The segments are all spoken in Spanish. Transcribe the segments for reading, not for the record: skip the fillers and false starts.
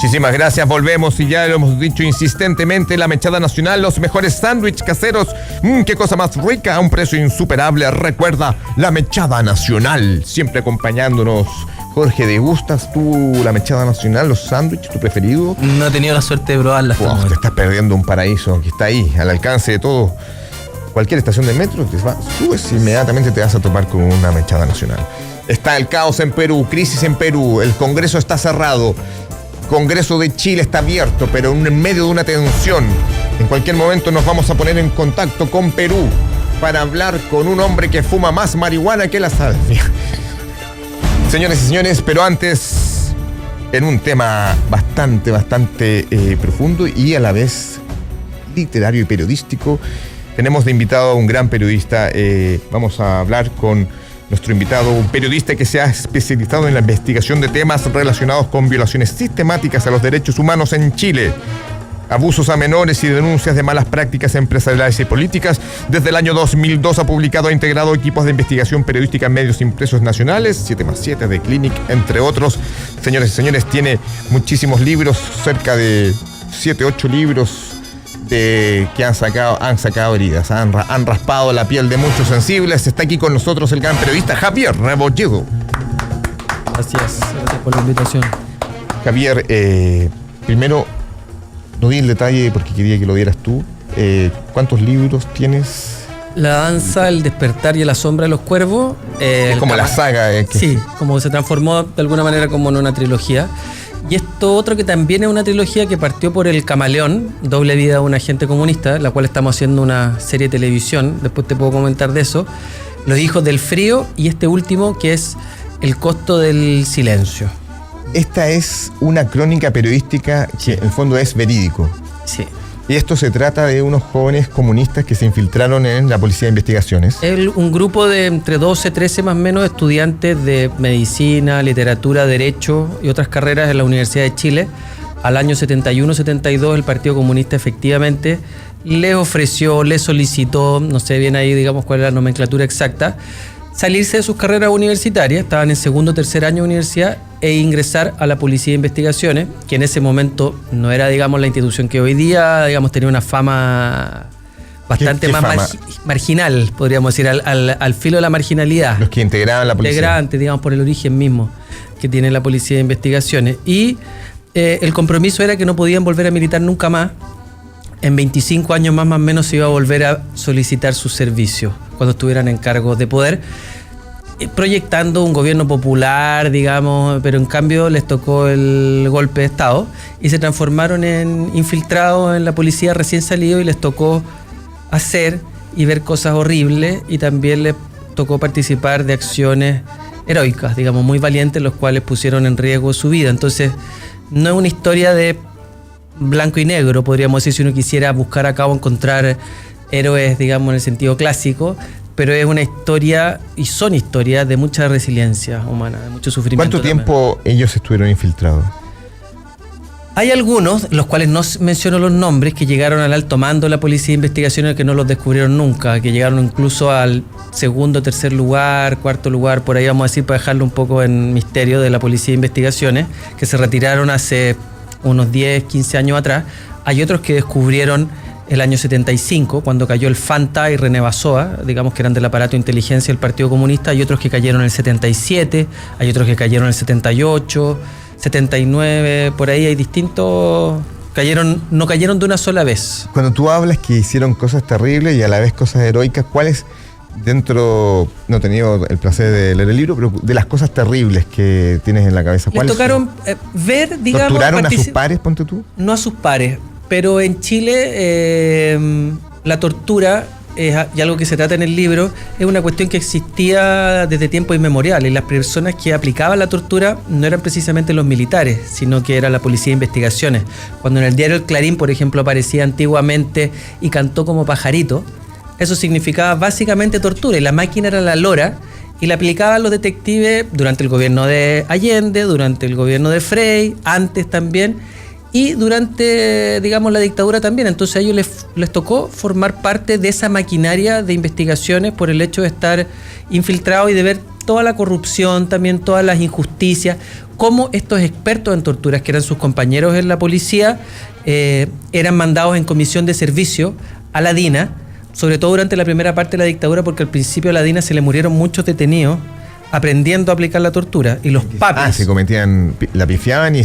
Muchísimas gracias, volvemos y ya lo hemos dicho insistentemente, la Mechada Nacional, los mejores sándwiches caseros, qué cosa más rica, a un precio insuperable. Recuerda, la Mechada Nacional, siempre acompañándonos. Jorge, ¿degustas tú la Mechada Nacional, los sándwiches, tu preferido? No he tenido la suerte de probarla. Te estás perdiendo un paraíso que está ahí, al alcance de todo. Cualquier estación de metro, subes inmediatamente te vas a topar con una Mechada Nacional. Está el caos en Perú, crisis en Perú, el Congreso está cerrado. Congreso de Chile está abierto, pero en medio de una tensión. En cualquier momento nos vamos a poner en contacto con Perú para hablar con un hombre que fuma más marihuana que la salvia. Señores y señores, pero antes, en un tema bastante profundo y a la vez literario y periodístico, tenemos de invitado a un gran periodista. Vamos a hablar con nuestro invitado, un periodista que se ha especializado en la investigación de temas relacionados con violaciones sistemáticas a los derechos humanos en Chile, abusos a menores y denuncias de malas prácticas empresariales y políticas. Desde el año 2002 ha publicado e integrado equipos de investigación periodística en medios impresos nacionales, 7+7 de Clinic, entre otros. Señores y señores, tiene muchísimos libros, cerca de 7-8 libros que han sacado heridas, han raspado la piel de muchos sensibles. Está aquí con nosotros el gran periodista Javier Rebolledo. Gracias por la invitación. Javier, primero, no di el detalle porque quería que lo dieras tú. ¿Cuántos libros tienes? La danza, el despertar y la sombra de los cuervos. Es como la saga. Sí, como se transformó de alguna manera como en una trilogía. Y esto otro que también es una trilogía que partió por El Camaleón, doble vida de un agente comunista, la cual estamos haciendo una serie de televisión, después te puedo comentar de eso. Los hijos del frío y este último que es El costo del silencio. Esta es una crónica periodística que en el fondo es verídico. Sí. Y esto se trata de unos jóvenes comunistas que se infiltraron en la Policía de Investigaciones. Un grupo de entre 12, 13 más o menos estudiantes de medicina, literatura, derecho y otras carreras en la Universidad de Chile. Al año 71-72 el Partido Comunista efectivamente les ofreció, les solicitó, no sé bien ahí digamos cuál es la nomenclatura exacta, salirse de sus carreras universitarias, estaban en segundo o tercer año de universidad, e ingresar a la Policía de Investigaciones, que en ese momento no era, digamos, la institución que hoy día, digamos, tenía una fama bastante ¿Qué más fama? Marginal, podríamos decir, al filo de la marginalidad. Los que integraban la policía. Integrantes, digamos, por el origen mismo que tiene la Policía de Investigaciones. Y el compromiso era que no podían volver a militar nunca más. En 25 años más o menos se iba a volver a solicitar sus servicios cuando estuvieran en cargos de poder, proyectando un gobierno popular, digamos, pero en cambio les tocó el golpe de Estado y se transformaron en infiltrados en la policía recién salido y les tocó hacer y ver cosas horribles y también les tocó participar de acciones heroicas, digamos, muy valientes, los cuales pusieron en riesgo su vida. Entonces, no es una historia de blanco y negro, podríamos decir, si uno quisiera buscar acá o encontrar héroes, digamos, en el sentido clásico, pero es una historia, y son historias de mucha resiliencia humana, de mucho sufrimiento. ¿Cuánto tiempo ellos estuvieron infiltrados? Hay algunos, los cuales no menciono los nombres, que llegaron al alto mando de la Policía de Investigaciones que no los descubrieron nunca, que llegaron incluso al segundo, tercer lugar, cuarto lugar, por ahí vamos a decir, para dejarlo un poco en misterio, de la Policía de Investigaciones, que se retiraron hace unos 10, 15 años atrás. Hay otros que descubrieron el año 75, cuando cayó el Fanta y René Basoa, digamos que eran del aparato de inteligencia del Partido Comunista. Hay otros que cayeron en el 77, hay otros que cayeron en el 78, 79, por ahí hay distintos. No cayeron de una sola vez. Cuando tú hablas que hicieron cosas terribles y a la vez cosas heroicas, ¿cuáles dentro, no he tenido el placer de leer el libro, pero de las cosas terribles que tienes en la cabeza? Les tocaron ver, digamos... ¿Torturaron a sus pares, ponte tú? No a sus pares, pero en Chile la tortura, y algo que se trata en el libro, es una cuestión que existía desde tiempos inmemoriales. Las personas que aplicaban la tortura no eran precisamente los militares, sino que era la Policía de Investigaciones. Cuando en el diario El Clarín, por ejemplo, aparecía antiguamente y cantó como pajarito, eso significaba básicamente tortura, y la máquina era la lora, y la aplicaban los detectives durante el gobierno de Allende, durante el gobierno de Frei, antes también, y durante, digamos, la dictadura también. Entonces a ellos les tocó formar parte de esa maquinaria de investigaciones por el hecho de estar infiltrados y de ver toda la corrupción, también todas las injusticias, cómo estos expertos en torturas, que eran sus compañeros en la policía, eran mandados en comisión de servicio a la DINA, sobre todo durante la primera parte de la dictadura, porque al principio a la DINA se le murieron muchos detenidos aprendiendo a aplicar la tortura. Y los papis... se cometían, la pifiaban y...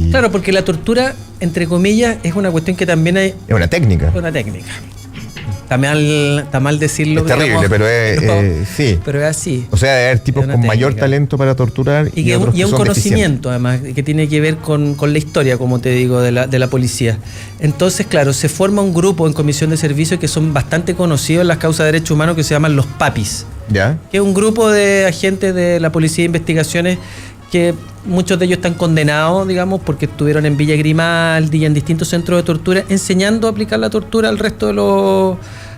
Claro, porque la tortura, entre comillas, es una cuestión que también hay... Es una técnica. Es una técnica. Está mal decirlo. Es terrible, digamos, pero sí. Pero es así. O sea, debe haber tipos con mayor talento para torturar y otros que un son conocimiento, además, que tiene que ver con la historia, como te digo, de la policía. Entonces, claro, se forma un grupo en comisión de servicio que son bastante conocidos en las causas de derechos humanos, que se llaman los papis. ¿Ya? Que es un grupo de agentes de la Policía de Investigaciones que muchos de ellos están condenados, digamos, porque estuvieron en Villa Grimaldi y en distintos centros de tortura enseñando a aplicar la tortura al resto de los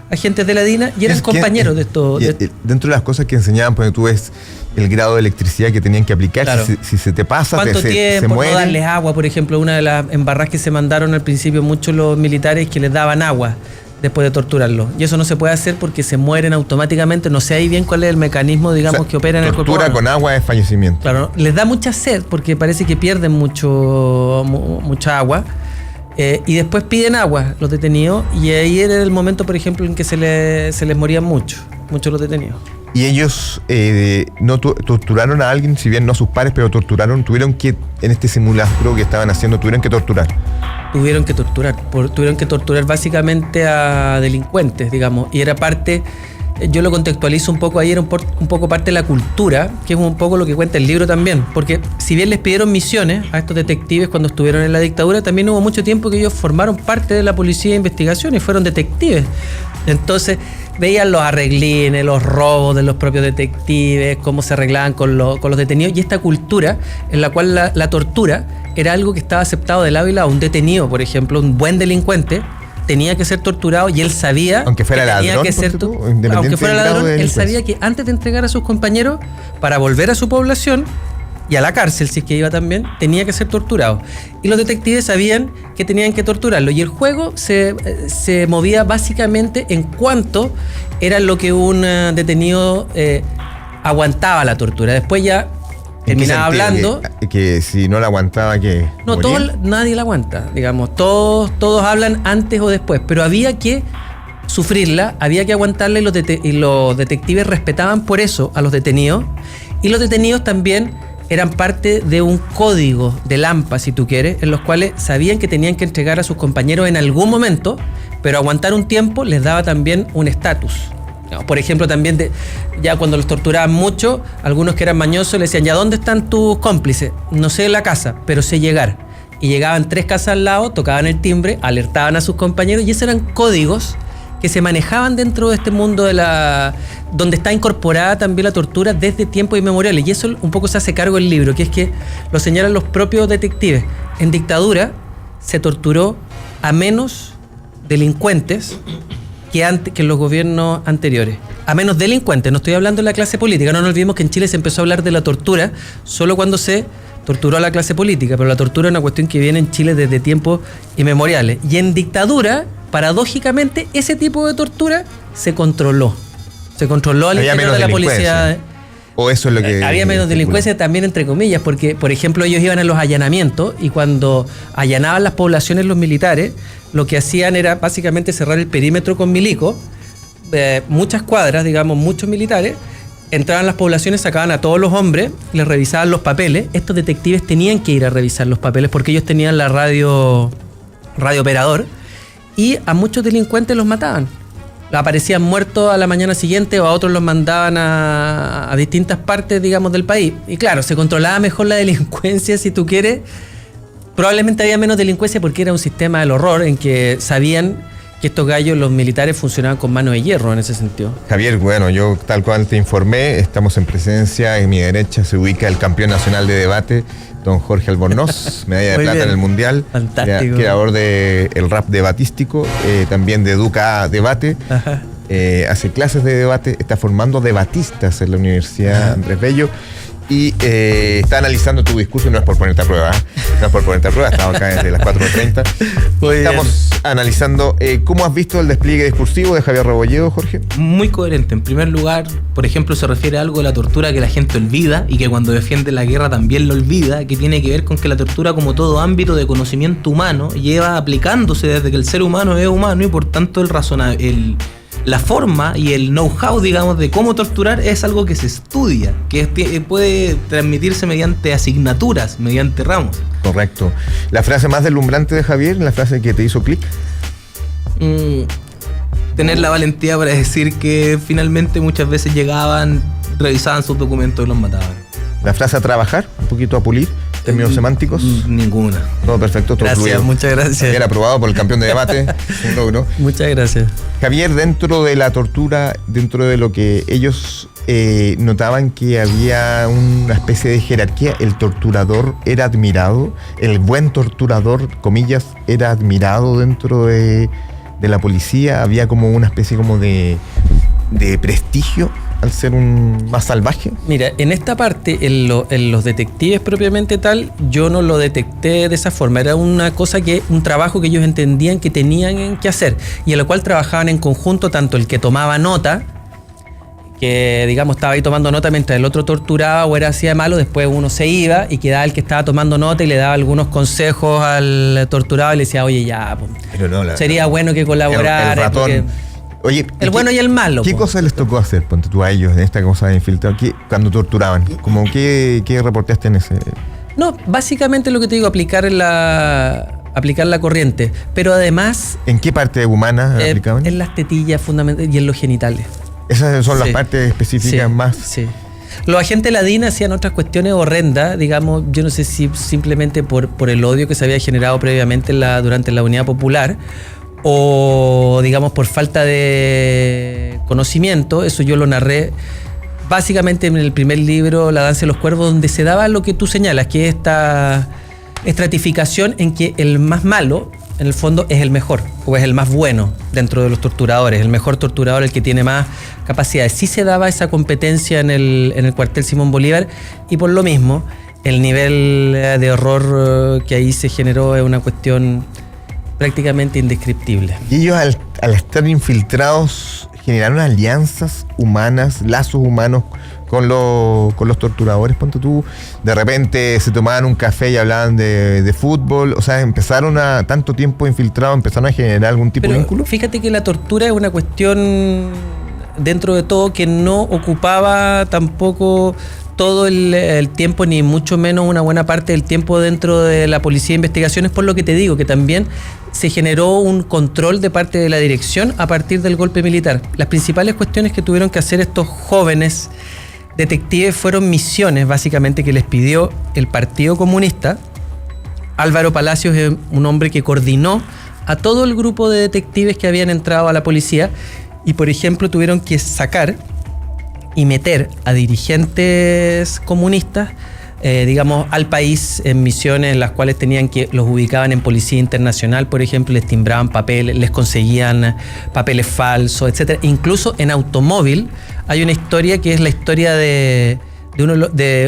agentes de la DINA y eran compañeros de esto. Dentro de las cosas que enseñaban, porque tú ves el grado de electricidad que tenían que aplicar, claro. si se te pasa, ¿cuánto tiempo? Se mueren. No darles agua, por ejemplo, una de las embarradas que se mandaron al principio muchos los militares que les daban agua después de torturarlos. Y eso no se puede hacer porque se mueren automáticamente. No sé ahí bien cuál es el mecanismo, digamos, que opera en el cuerpo. Tortura con agua es fallecimiento. Claro, les da mucha sed porque parece que pierden mucha agua. Y después piden agua los detenidos y ahí era el momento, por ejemplo, en que se les morían muchos los detenidos. Y ellos no torturaron a alguien, si bien no a sus pares, pero tuvieron que, en este simulacro que estaban haciendo, tuvieron que torturar. Tuvieron que torturar básicamente a delincuentes, digamos, y era parte, yo lo contextualizo un poco ahí, era un poco parte de la cultura, que es un poco lo que cuenta el libro también, porque si bien les pidieron misiones a estos detectives cuando estuvieron en la dictadura, también hubo mucho tiempo que ellos formaron parte de la Policía de Investigación y fueron detectives. Entonces veían los arreglines, los robos de los propios detectives, cómo se arreglaban con los detenidos, y esta cultura en la cual la tortura era algo que estaba aceptado de lado y lado. Un detenido, por ejemplo, un buen delincuente, tenía que ser torturado y él sabía, aunque fuera ladrón, él sabía que antes de entregar a sus compañeros para volver a su población y a la cárcel, si es que iba también, tenía que ser torturado. Y los detectives sabían que tenían que torturarlo. Y el juego se movía básicamente en cuanto era lo que un detenido aguantaba la tortura. Después ya terminaba hablando. Que si no la aguantaba, que no, nadie la aguanta, digamos. Todos hablan antes o después, pero había que sufrirla, había que aguantarla y los detectives respetaban por eso a los detenidos. Y los detenidos también eran parte de un código de Lampa, si tú quieres, en los cuales sabían que tenían que entregar a sus compañeros en algún momento, pero aguantar un tiempo les daba también un estatus. Por ejemplo, también ya cuando los torturaban mucho, algunos que eran mañosos le decían, ¿ya dónde están tus cómplices? No sé en la casa, pero sé llegar. Y llegaban 3 casas al lado, tocaban el timbre, alertaban a sus compañeros, y esos eran códigos que se manejaban dentro de este mundo donde está incorporada también la tortura desde tiempos inmemoriales. Y eso un poco se hace cargo el libro, que es que lo señalan los propios detectives. En dictadura se torturó a menos delincuentes que en los gobiernos anteriores. A menos delincuentes, no estoy hablando de la clase política. No nos olvidemos que en Chile se empezó a hablar de la tortura solo cuando se torturó a la clase política, pero la tortura es una cuestión que viene en Chile desde tiempos inmemoriales. Y en dictadura, paradójicamente, ese tipo de tortura se controló. Se controló al interior de la policía. ¿O eso es lo que...? Había menos delincuencia también, entre comillas, porque, por ejemplo, ellos iban a los allanamientos y cuando allanaban las poblaciones los militares, lo que hacían era básicamente cerrar el perímetro con milicos, muchas cuadras, digamos, muchos militares, entraban a las poblaciones, sacaban a todos los hombres, les revisaban los papeles. Estos detectives tenían que ir a revisar los papeles porque ellos tenían la radio operador, y a muchos delincuentes los mataban. Aparecían muertos a la mañana siguiente o a otros los mandaban a distintas partes, digamos, del país. Y claro, se controlaba mejor la delincuencia, si tú quieres. Probablemente había menos delincuencia porque era un sistema del horror en que sabían que estos gallos, los militares, funcionaban con mano de hierro en ese sentido. Javier, bueno, yo tal cual te informé, estamos en presencia, en mi derecha se ubica el campeón nacional de debate, don Jorge Albornoz, medalla de plata bien en el Mundial. Fantástico. Creador del rap debatístico, también de Educa Debate. Ajá. Hace clases de debate, está formando debatistas en la Universidad Andrés Bello y está analizando tu discurso, no es por ponerte a prueba, Gracias por ponerte a prueba, estamos acá desde las 4:30. Estamos analizando cómo has visto el despliegue discursivo de Javier Rebolledo, Jorge. Muy coherente. En primer lugar, por ejemplo, se refiere a algo de la tortura que la gente olvida y que cuando defiende la guerra también lo olvida, que tiene que ver con que la tortura, como todo ámbito de conocimiento humano, lleva aplicándose desde que el ser humano es humano y por tanto la forma y el know-how, digamos, de cómo torturar es algo que se estudia, que puede transmitirse mediante asignaturas, mediante ramos. Correcto. ¿La frase más deslumbrante de Javier, la frase que te hizo clic? Tener la valentía para decir que finalmente muchas veces llegaban, revisaban sus documentos y los mataban. ¿La frase a trabajar? Un poquito a pulir. ¿Términos semánticos? Ninguna. Todo perfecto, todo gracias, fluido. muchas gracias. Javier, aprobado por el campeón de debate. Un logro. Muchas gracias. Javier, dentro de la tortura, dentro de lo que ellos notaban que había una especie de jerarquía, el torturador era admirado, el buen torturador, comillas, era admirado dentro de la policía, había como una especie como de prestigio al ser un más salvaje. Mira, en esta parte, en los detectives propiamente tal, yo no lo detecté de esa forma. Era una cosa un trabajo que ellos entendían que tenían que hacer y en lo cual trabajaban en conjunto, tanto el que tomaba nota, que digamos estaba ahí tomando nota mientras el otro torturaba o era así de malo, después uno se iba y quedaba el que estaba tomando nota y le daba algunos consejos al torturado y le decía, oye, ya, pero no, sería bueno que colaborara. El ratón. Oye, el bueno y el malo. ¿Qué cosas les tocó hacer, ponte tú, a ellos en esta cosa de infiltrado? Cuando torturaban? Como ¿qué reportaste en ese? No, básicamente lo que te digo, aplicar la corriente. Pero además... ¿En qué parte humana aplicaban? En las tetillas fundamentalmente y en los genitales. Esas son las partes específicas más... Sí. Los agentes de la DIN hacían otras cuestiones horrendas, digamos, yo no sé si simplemente por el odio que se había generado previamente durante la Unidad Popular, o digamos por falta de conocimiento. Eso yo lo narré básicamente en el primer libro, La danza de los cuervos, donde se daba lo que tú señalas, que es esta estratificación en que el más malo en el fondo es el mejor o es el más bueno dentro de los torturadores, el mejor torturador, el que tiene más capacidades. Sí se daba esa competencia en el cuartel Simón Bolívar y por lo mismo el nivel de horror que ahí se generó es una cuestión prácticamente indescriptible. Y ellos al estar infiltrados generaron alianzas humanas, lazos humanos con los torturadores, ponte tú. De repente se tomaban un café y hablaban de fútbol. O sea, empezaron tanto tiempo infiltrados, empezaron a generar algún tipo de vínculo. Fíjate que la tortura es una cuestión, dentro de todo, que no ocupaba tampoco todo el tiempo, ni mucho menos una buena parte del tiempo dentro de la Policía de Investigaciones, por lo que te digo, que también se generó un control de parte de la dirección a partir del golpe militar. Las principales cuestiones que tuvieron que hacer estos jóvenes detectives fueron misiones, básicamente, que les pidió el Partido Comunista. Álvaro Palacios es un hombre que coordinó a todo el grupo de detectives que habían entrado a la policía y, por ejemplo, tuvieron que sacar y meter a dirigentes comunistas, digamos, al país en misiones en las cuales los ubicaban en policía internacional, por ejemplo, les timbraban papeles, les conseguían papeles falsos, etcétera. Incluso en automóvil hay una historia que es la historia de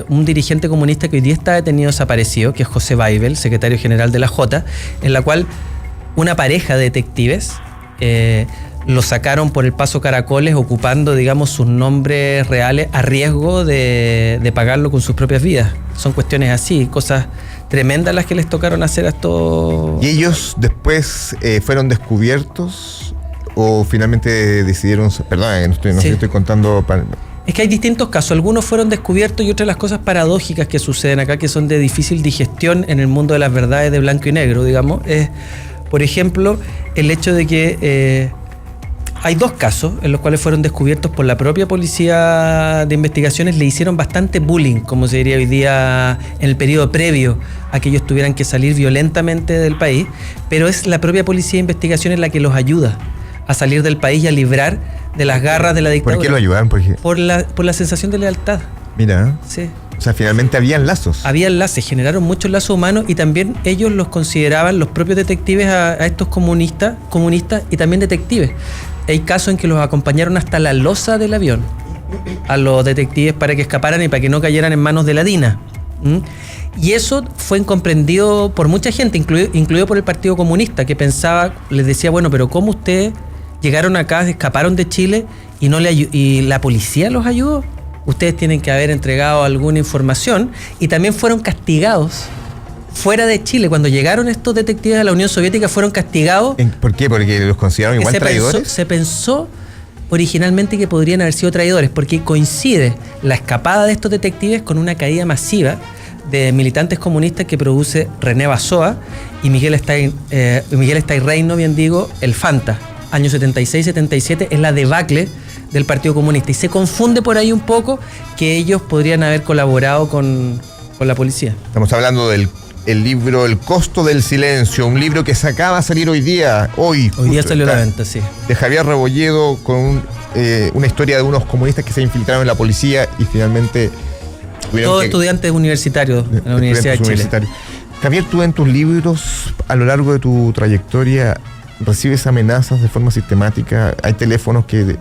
un dirigente comunista que hoy día está detenido desaparecido, que es José Weibel, secretario general de la J, en la cual una pareja de detectives lo sacaron por el Paso Caracoles ocupando, digamos, sus nombres reales a riesgo de pagarlo con sus propias vidas. Son cuestiones así, cosas tremendas las que les tocaron hacer a estos... ¿Y ellos después fueron descubiertos o finalmente decidieron... Perdón, no sé si estoy contando... Es que hay distintos casos, algunos fueron descubiertos y otras las cosas paradójicas que suceden acá, que son de difícil digestión en el mundo de las verdades de blanco y negro, digamos. Por ejemplo, el hecho de que... hay dos casos en los cuales fueron descubiertos por la propia Policía de Investigaciones. Le hicieron bastante bullying, como se diría hoy día, en el periodo previo a que ellos tuvieran que salir violentamente del país, pero es la propia Policía de Investigaciones la que los ayuda a salir del país y a librar de las garras de la dictadura. ¿Por qué lo ayudaban? Por la sensación de lealtad. Mira. Sí. O sea, finalmente habían lazos. Había enlaces, generaron muchos lazos humanos y también ellos los consideraban, los propios detectives, a estos comunistas y también detectives. Hay casos en que los acompañaron hasta la losa del avión a los detectives para que escaparan y para que no cayeran en manos de la DINA. ¿Mm? Y eso fue incomprendido por mucha gente, incluido por el Partido Comunista, que pensaba, les decía, bueno, pero ¿cómo ustedes llegaron acá, escaparon de Chile y la policía los ayudó? Ustedes tienen que haber entregado alguna información, y también fueron castigados fuera de Chile. Cuando llegaron estos detectives a la Unión Soviética fueron castigados. ¿Por qué? ¿Porque los consideraron igual traidores? Se pensó originalmente que podrían haber sido traidores, porque coincide la escapada de estos detectives con una caída masiva de militantes comunistas que produce René Bassoa y Miguel Steinreino, bien digo, el Fanta. Años 76-77 es la debacle del Partido Comunista, y se confunde por ahí un poco que ellos podrían haber colaborado con la policía. Estamos hablando del libro El costo del silencio, un libro que se acaba de salir hoy día Salió a la venta, sí. De Javier Rebolledo, con una historia de unos comunistas que se infiltraron en la policía y finalmente todos estudiantes universitarios en la Universidad de Chile. Javier, tú en tus libros, a lo largo de tu trayectoria, ¿recibes amenazas de forma sistemática? ¿Hay teléfonos que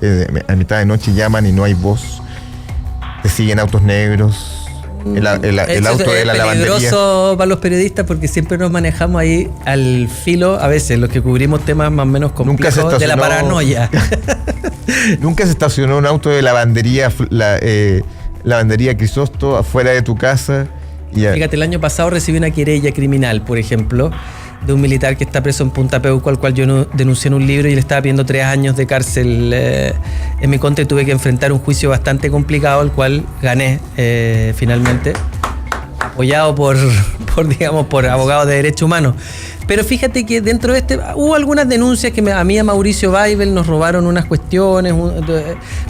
a mitad de noche llaman y no hay voz? ¿Te siguen autos negros? El auto de la lavandería. Es peligroso para los periodistas porque siempre nos manejamos ahí al filo, a veces los que cubrimos temas más o menos complejos de la paranoia. ¿Nunca se estacionó un auto de lavandería Crisosto afuera de tu casa? Fíjate, el año pasado recibí una querella criminal, por ejemplo, de un militar que está preso en Punta Peuco, al cual yo denuncié en un libro y le estaba pidiendo 3 años de cárcel en mi contra, y tuve que enfrentar un juicio bastante complicado, al cual gané finalmente, apoyado por abogados de derechos humanos. Pero fíjate que dentro de hubo algunas denuncias que a mí, a Mauricio Weibel, nos robaron unas cuestiones.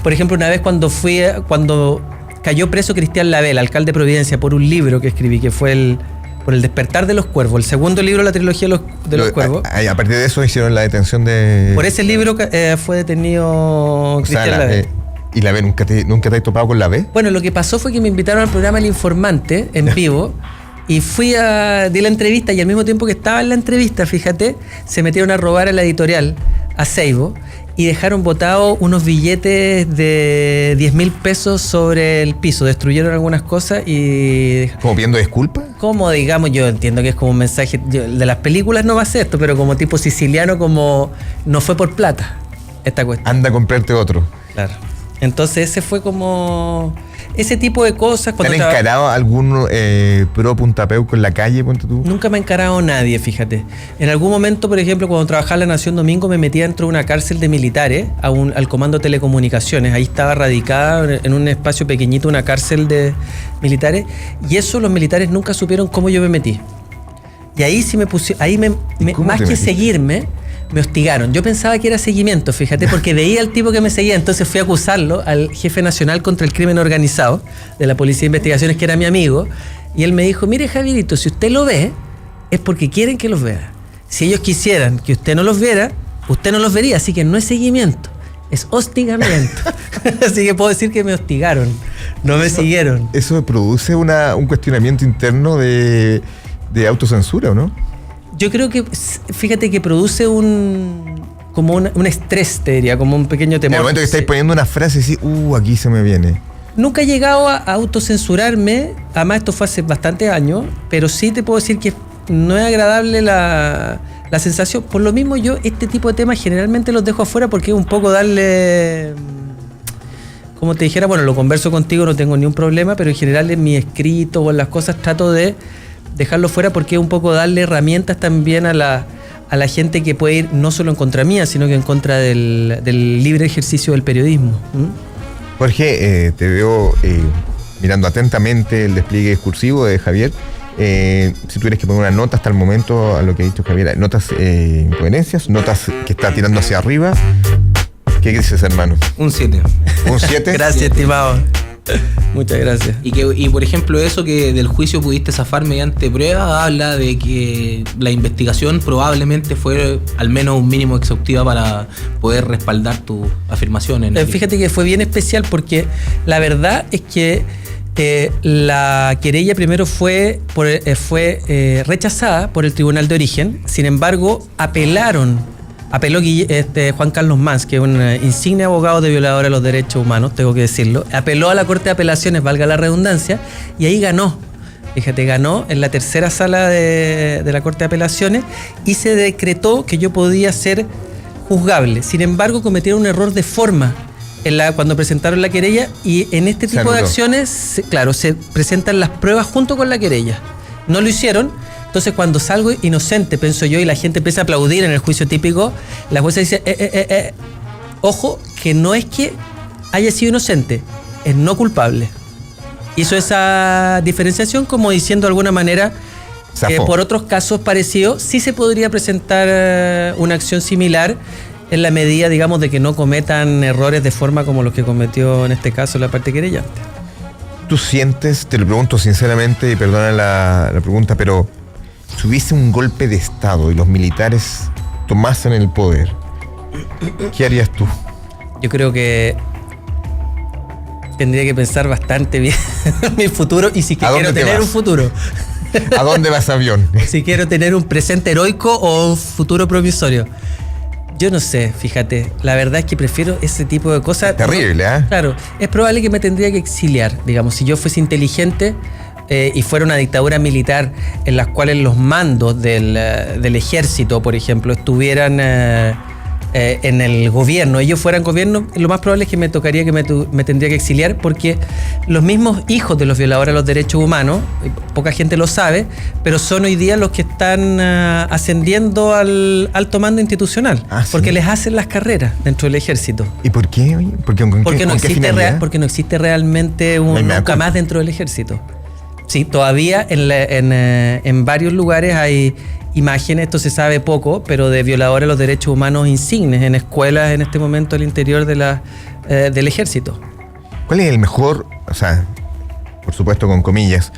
Por ejemplo, una vez cuando cayó preso Cristian Label, alcalde de Providencia, por un libro que escribí, que fue por El despertar de los cuervos, el segundo libro de la trilogía de los cuervos. A partir de eso hicieron la detención de... Por ese libro fue detenido Cristian Label. ¿Y Label nunca te has topado con Label? Bueno, lo que pasó fue que me invitaron al programa El Informante en vivo y di la entrevista, y al mismo tiempo que estaba en la entrevista, fíjate, se metieron a robar a la editorial, a Seibo, y dejaron botados unos billetes de 10.000 pesos sobre el piso. Destruyeron algunas cosas y... ¿Como pidiendo disculpas? Como, digamos, yo entiendo que es como un mensaje... de las películas no va a ser esto, pero como tipo siciliano, como no fue por plata esta cuestión. Anda a comprarte otro. Claro. Entonces ese fue como... ese tipo de cosas. ¿Te han encarado algún pro Punta Peuco en la calle, ponte tú? Nunca me ha encarado nadie, fíjate. En algún momento, por ejemplo, cuando trabajaba en La Nación Domingo, me metía dentro de una cárcel de militares, al Comando de Telecomunicaciones. Ahí estaba radicada en un espacio pequeñito una cárcel de militares, y eso los militares nunca supieron cómo yo me metí. Y ahí sí más que seguirme, me hostigaron. Yo pensaba que era seguimiento, fíjate, porque veía al tipo que me seguía, entonces fui a acusarlo al jefe nacional contra el crimen organizado de la Policía de Investigaciones, que era mi amigo, y él me dijo: mire, Javierito, si usted lo ve, es porque quieren que los vea. Si ellos quisieran que usted no los viera, usted no los vería, así que no es seguimiento, es hostigamiento. Así que puedo decir que me hostigaron, no me siguieron. Eso produce un cuestionamiento interno de autocensura, ¿o no? Yo creo que, fíjate que produce un estrés, te diría, como un pequeño temor. En el momento que estáis poniendo una frase y decís, aquí se me viene. Nunca he llegado a autocensurarme, además esto fue hace bastantes años, pero sí te puedo decir que no es agradable la sensación. Por lo mismo, yo este tipo de temas generalmente los dejo afuera, porque es un poco darle... como te dijera, bueno, lo converso contigo, no tengo ni un problema, pero en general en mi escrito o en las cosas trato de dejarlo fuera, porque es un poco darle herramientas también a la gente que puede ir no solo en contra mía, sino que en contra del libre ejercicio del periodismo. Jorge, te veo mirando atentamente el despliegue discursivo de Javier. Si tuvieras que poner una nota hasta el momento a lo que ha dicho Javier, notas incoherencias, notas que está tirando hacia arriba, ¿qué dices, hermano? Un 7. ¿Un 7? Gracias, estimado. Muchas gracias. Y por ejemplo, eso que del juicio pudiste zafar mediante pruebas, habla de que la investigación probablemente fue al menos un mínimo exhaustiva para poder respaldar tu afirmación. Fíjate que fue bien especial, porque la verdad es que la querella primero fue rechazada por el Tribunal de Origen. Sin embargo, apeló Juan Carlos Mans, que es un insigne abogado de violador de los derechos humanos, tengo que decirlo. Apeló a la Corte de Apelaciones, valga la redundancia, y ahí ganó Fíjate, ganó en la tercera sala de la Corte de Apelaciones y se decretó que yo podía ser juzgable. Sin embargo, cometieron un error de forma cuando presentaron la querella, y en este tipo de acciones, se presentan las pruebas junto con la querella. No lo hicieron. Entonces, cuando salgo inocente, pienso yo, y la gente empieza a aplaudir en el juicio típico, la jueza dice, ojo, que no es que haya sido inocente, es no culpable. Hizo esa diferenciación como diciendo de alguna manera que por otros casos parecidos sí se podría presentar una acción similar en la medida, digamos, de que no cometan errores de forma como los que cometió en este caso la parte querellante. ¿Tú sientes, te lo pregunto sinceramente y perdona la pregunta, pero si hubiese un golpe de Estado y los militares tomasen el poder, ¿qué harías tú? Yo creo que tendría que pensar bastante bien en mi futuro y si quiero tener un futuro. ¿A dónde vas, avión? Si quiero tener un presente heroico o un futuro promisorio. Yo no sé, fíjate. La verdad es que prefiero ese tipo de cosas. Es terrible, ¿eh? Claro, es probable que me tendría que exiliar. Digamos, si yo fuese inteligente y fuera una dictadura militar en las cuales los mandos del ejército, por ejemplo, estuvieran en el gobierno, ellos fueran gobierno, lo más probable es que me tocaría que me tendría que exiliar, porque los mismos hijos de los violadores de los derechos humanos, poca gente lo sabe, pero son hoy día los que están ascendiendo al alto mando institucional, porque ¿sí? Les hacen las carreras dentro del ejército. ¿Y por qué? Porque no existe realmente un nunca más dentro del ejército. Sí, todavía en varios lugares hay imágenes, esto se sabe poco, pero de violadores de los derechos humanos insignes en escuelas en este momento al interior del ejército. ¿Cuál es el mejor, o sea, por supuesto con comillas,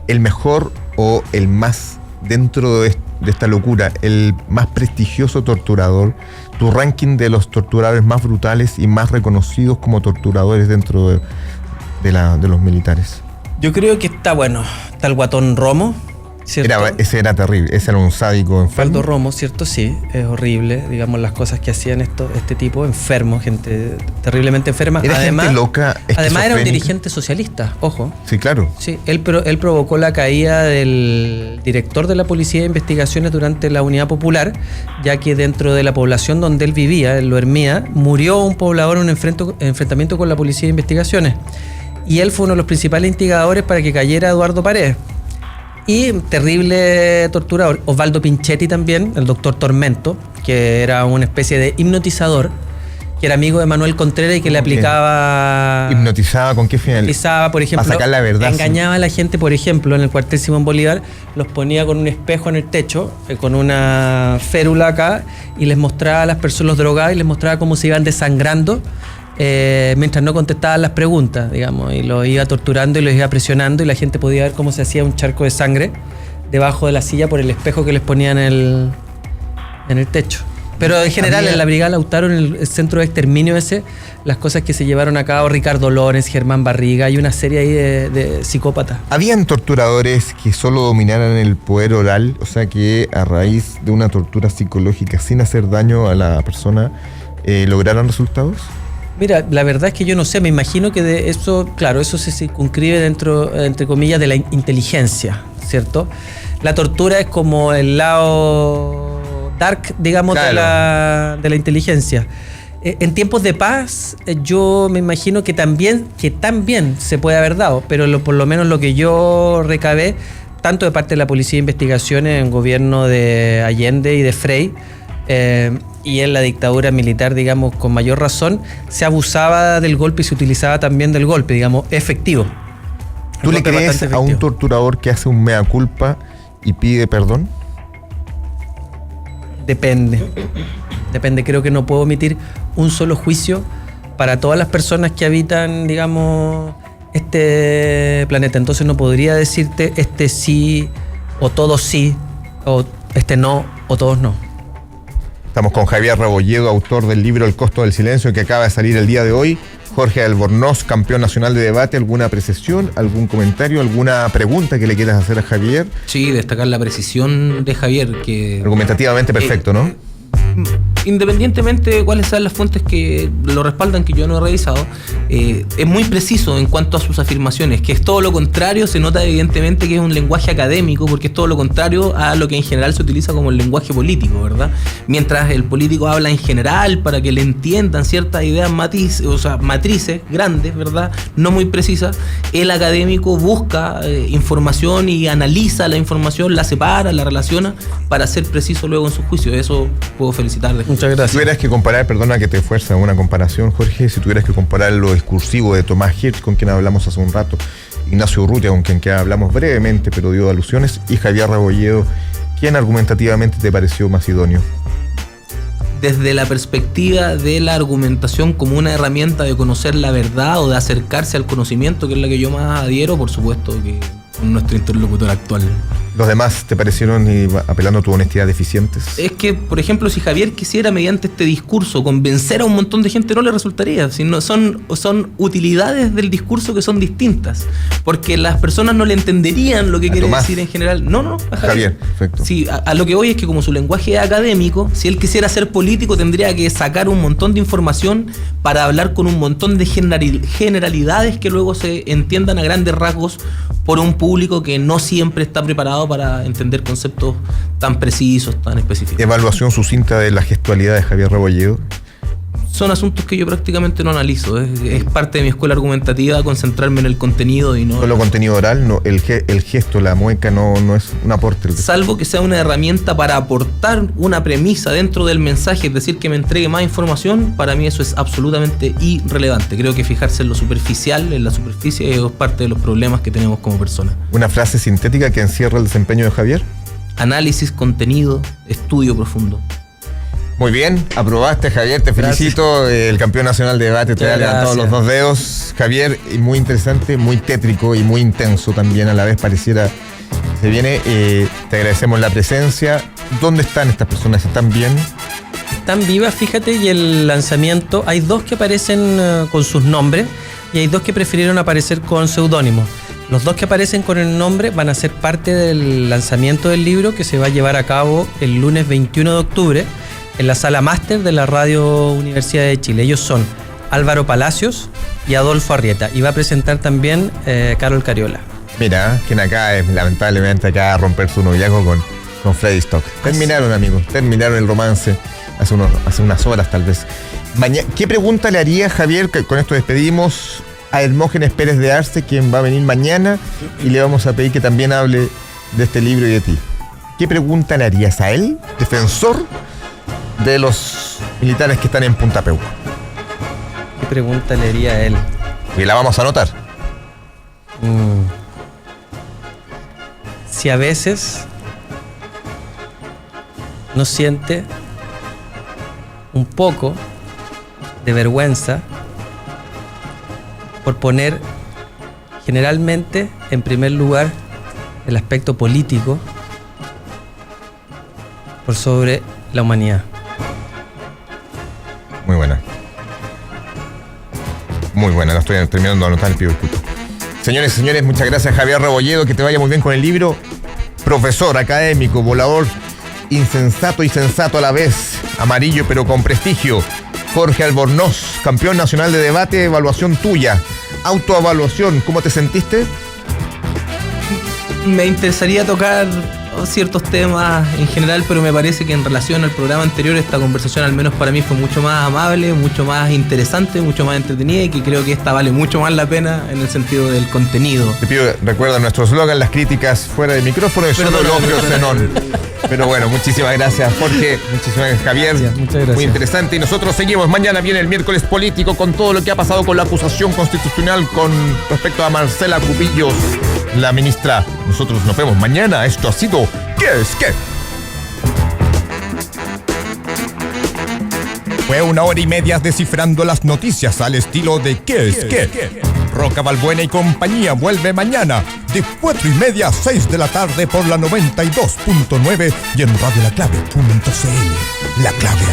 el mejor o el más, dentro de esta locura, el más prestigioso torturador, tu ranking de los torturadores más brutales y más reconocidos como torturadores dentro de los militares? Yo creo que está el Guatón Romo, ¿cierto? Ese era terrible, ese era un sádico enfermo. Osvaldo Romo, ¿cierto? Sí, es horrible, digamos, las cosas que hacían este tipo, enfermo, gente terriblemente enferma. Era gente loca, además era un dirigente socialista, ojo. Sí, claro. Sí, él provocó la caída del director de la Policía de Investigaciones durante la Unidad Popular, ya que dentro de la población donde él vivía, en Lo Hermida, murió un poblador en un enfrentamiento con la Policía de Investigaciones. Y él fue uno de los principales instigadores para que cayera Eduardo Paredes. Y terrible torturador. Osvaldo Pinchetti también, el doctor Tormento, que era una especie de hipnotizador, que era amigo de Manuel Contreras y que le aplicaba... ¿Hipnotizaba con qué final? Hipnotizaba, por ejemplo, para sacar la verdad, engañaba a la gente, por ejemplo, en el cuartel Simón Bolívar, los ponía con un espejo en el techo, con una férula acá, y les mostraba a las personas, los drogados, y les mostraba cómo se iban desangrando, mientras no contestaban las preguntas, digamos, y los iba torturando y los iba presionando, y la gente podía ver cómo se hacía un charco de sangre debajo de la silla por el espejo que les ponían en el techo. Pero en general, en la Brigada Lautaro, en el centro de exterminio ese, las cosas que se llevaron a cabo, Ricardo Lorenz, Germán Barriga, y una serie ahí de psicópatas. ¿Habían torturadores que solo dominaran el poder oral? O sea, que a raíz de una tortura psicológica, sin hacer daño a la persona, lograran resultados. Mira, la verdad es que yo no sé, me imagino que de eso, claro, eso se circunscribe dentro, entre comillas, de la inteligencia, ¿cierto? La tortura es como el lado dark, digamos, claro, de la inteligencia. En tiempos de paz, yo me imagino que también se puede haber dado, pero por lo menos lo que yo recabé, tanto de parte de la Policía de Investigaciones en gobierno de Allende y de Frei, y en la dictadura militar, digamos, con mayor razón, se abusaba del golpe y se utilizaba también del golpe, digamos, efectivo. ¿Tú le crees a un torturador que hace un mea culpa y pide perdón? Depende, creo que no puedo emitir un solo juicio para todas las personas que habitan, digamos, este planeta. Entonces no podría decirte este sí, o todos sí, o este no, o todos no. Estamos con Javier Rebolledo, autor del libro El costo del silencio, que acaba de salir el día de hoy. Jorge Albornoz, campeón nacional de debate. ¿Alguna apreciación, algún comentario, alguna pregunta que le quieras hacer a Javier? Sí, destacar la precisión de Javier, que... Argumentativamente perfecto, ¿no? independientemente de cuáles sean las fuentes que lo respaldan, que yo no he revisado, es muy preciso en cuanto a sus afirmaciones, que es todo lo contrario. Se nota evidentemente que es un lenguaje académico, porque es todo lo contrario a lo que en general se utiliza como el lenguaje político, ¿verdad? Mientras el político habla en general para que le entiendan ciertas ideas matrices grandes, ¿verdad? No muy precisas, el académico busca información y analiza la información, la separa, la relaciona para ser preciso luego en su juicio. Eso puedo felicitar. Muchas gracias. Si tuvieras que comparar, perdona que te fuerza una comparación, Jorge, si tuvieras que comparar lo discursivo de Tomás Hirsch, con quien hablamos hace un rato, Ignacio Urrutia, con quien hablamos brevemente, pero dio alusiones, y Javier Rebolledo, ¿quién argumentativamente te pareció más idóneo? Desde la perspectiva de la argumentación como una herramienta de conocer la verdad o de acercarse al conocimiento, que es la que yo más adhiero, por supuesto que con nuestro interlocutor actual. ¿Los demás te parecieron, apelando a tu honestidad, deficientes? Es que, por ejemplo, si Javier quisiera mediante este discurso convencer a un montón de gente, no le resultaría. Sino son utilidades del discurso que son distintas, porque las personas no le entenderían lo que quiere decir en general. No, a Javier, perfecto. Sí, a lo que voy es que como su lenguaje es académico, si él quisiera ser político tendría que sacar un montón de información para hablar con un montón de generalidades que luego se entiendan a grandes rasgos por un público que no siempre está preparado para entender conceptos tan precisos, tan específicos. Evaluación sucinta de la gestualidad de Javier Rebolledo. Son asuntos que yo prácticamente no analizo. Es parte de mi escuela argumentativa concentrarme en el contenido y no... Solo contenido oral, no, el gesto, la mueca no es un aporte. Salvo que sea una herramienta para aportar una premisa dentro del mensaje, es decir, que me entregue más información, para mí eso es absolutamente irrelevante. Creo que fijarse en lo superficial, en la superficie, es parte de los problemas que tenemos como personas. ¿Una frase sintética que encierra el desempeño de Javier? Análisis, contenido, estudio profundo. Muy bien, aprobaste, Javier, te felicito. El campeón nacional de debate te ha levantado los 2 dedos. Javier, muy interesante, muy tétrico y muy intenso también, a la vez pareciera que se viene. Te agradecemos la presencia. ¿Dónde están estas personas? ¿Están bien? Están vivas, fíjate, y el lanzamiento, hay 2 que aparecen con sus nombres y hay 2 que prefirieron aparecer con seudónimos. Los 2 que aparecen con el nombre van a ser parte del lanzamiento del libro, que se va a llevar a cabo el lunes 21 de octubre en la sala máster de la Radio Universidad de Chile. Ellos son Álvaro Palacios y Adolfo Arrieta. Y va a presentar también Carol Cariola. Mira, quien acá lamentablemente acaba de romper su noviazgo con Freddy Stock. Terminaron, amigos, terminaron el romance hace unas horas tal vez. ¿Qué pregunta le haría, Javier, que con esto despedimos, a Hermógenes Pérez de Arce, quien va a venir mañana, y le vamos a pedir que también hable de este libro y de ti? ¿Qué pregunta le harías a él, defensor de los militares que están en Punta Peuco? ¿Qué pregunta le haría a él? Y la vamos a anotar. Si a veces no siente un poco de vergüenza por poner generalmente en primer lugar el aspecto político por sobre la humanidad. Muy buena. Muy buena, la estoy terminando de anotar, pido disculpas. Señores y señores, muchas gracias, Javier Rebolledo, que te vaya muy bien con el libro. Profesor, académico, volador, insensato y sensato a la vez, amarillo pero con prestigio. Jorge Albornoz, campeón nacional de debate, evaluación tuya. Autoevaluación, ¿cómo te sentiste? Me interesaría tocar ciertos temas en general, pero me parece que en relación al programa anterior esta conversación, al menos para mí, fue mucho más amable, mucho más interesante, mucho más entretenida, y que creo que esta vale mucho más la pena en el sentido del contenido. Te pido, recuerda nuestro eslogan: las críticas fuera de micrófono y solo elogio Zenón. Pero bueno, muchísimas gracias, Jorge, muchísimas gracias, Javier. Muchas gracias. Muy interesante, y nosotros seguimos. Mañana viene el miércoles político con todo lo que ha pasado con la acusación constitucional con respecto a Marcela Cubillos, la ministra. Nosotros nos vemos mañana. Esto ha sido ¿Qué es qué? Fue 1 hora y media descifrando las noticias al estilo de ¿Qué es qué? Roca Balbuena y compañía vuelve mañana de 4:30 a 6 de la tarde por la 92.9 y en radiolaclave.cl. La Clave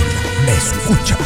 me escucha.